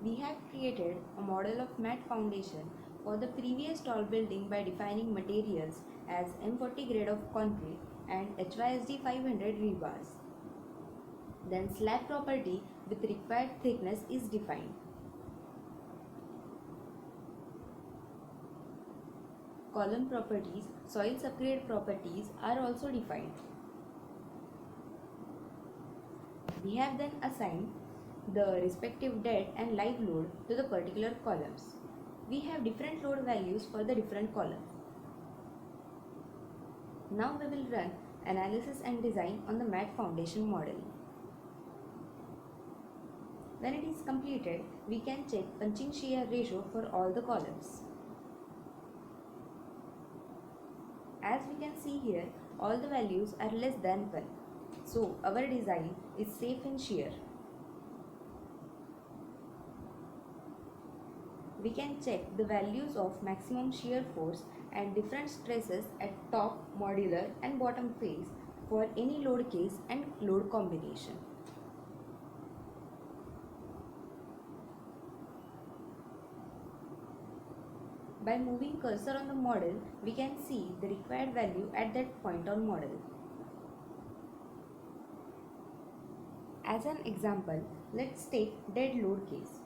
We have created a model of mat foundation for the previous tall building by defining materials as M40 grade of concrete and HYSD 500 rebars. Then slab property with required thickness is defined. Column properties, soil subgrade properties are also defined. We have then assigned the respective dead and live load to the particular columns. We have different load values for the different columns. Now we will run analysis and design on the mat foundation model. When it is completed, we can check punching shear ratio for all the columns. As we can see here, all the values are less than 1. So our design is safe in shear. We can check the values of maximum shear force and different stresses at top, modular and bottom face for any load case and load combination. By moving cursor on the model, we can see the required value at that point on model. As an example, let's take dead load case.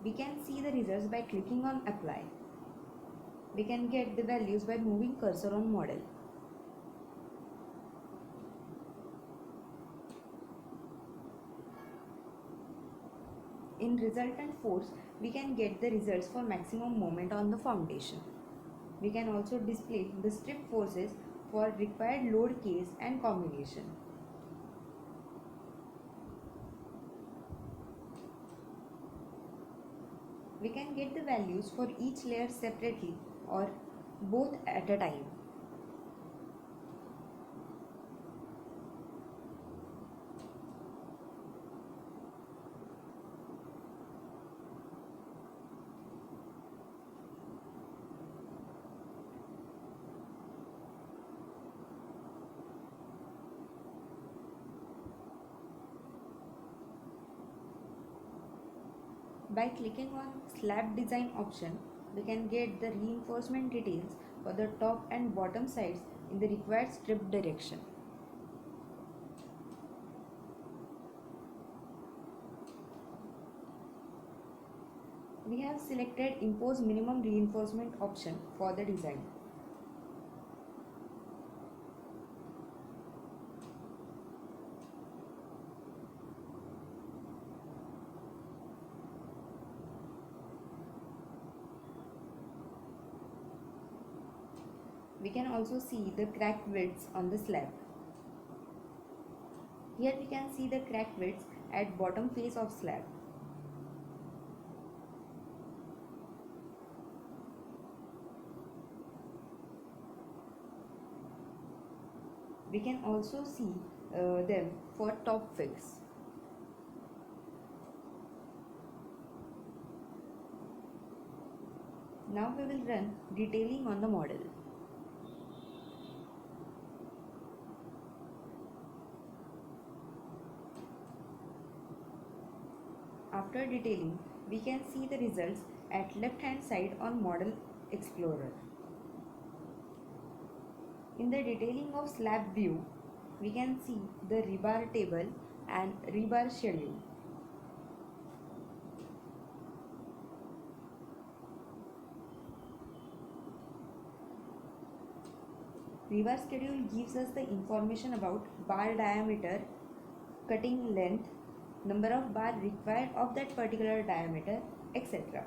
We can see the results by clicking on apply. We can get the values by moving cursor on model. In resultant force, we can get the results for maximum moment on the foundation. We can also display the strip forces for required load case and combination. We can get the values for each layer separately or both at a time. By clicking on slab design option, we can get the reinforcement details for the top and bottom sides in the required strip direction. We have selected impose minimum reinforcement option for the design. We can also see the crack widths on the slab. Here we can see the crack widths at bottom face of slab. We can also see them for top fix. Now we will run detailing on the model. After detailing, we can see the results at left hand side on Model Explorer. In the detailing of slab view, we can see the rebar table and rebar schedule. Rebar schedule gives us the information about bar diameter, cutting length, number of bar required of that particular diameter, etc.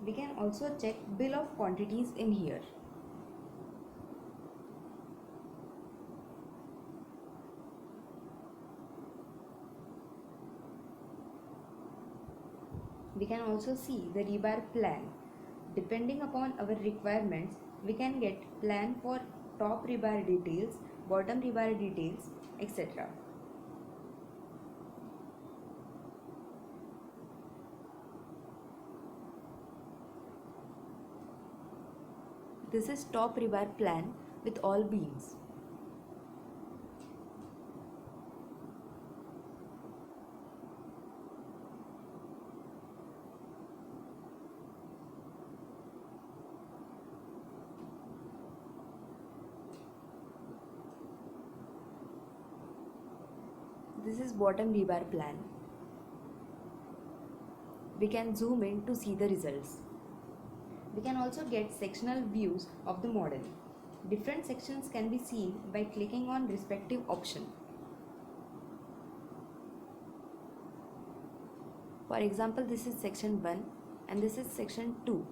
We can also check bill of quantities in here. We can also see the rebar plan. Depending upon our requirements, we can get plan for top rebar details, bottom rebar details, etc. This is top rebar plan with all beams. This is bottom rebar plan. We can zoom in to see the results. We can also get sectional views of the model. Different sections can be seen by clicking on respective option. For example, this is section 1 and this is section 2.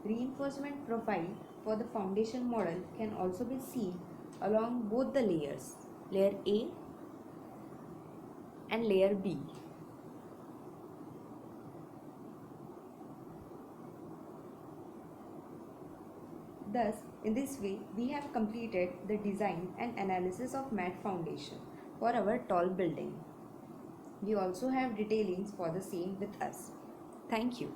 Reinforcement profile for the foundation model can also be seen along both the layers, layer A and layer B. Thus, in this way, we have completed the design and analysis of mat foundation for our tall building. We also have detailings for the same with us. Thank you.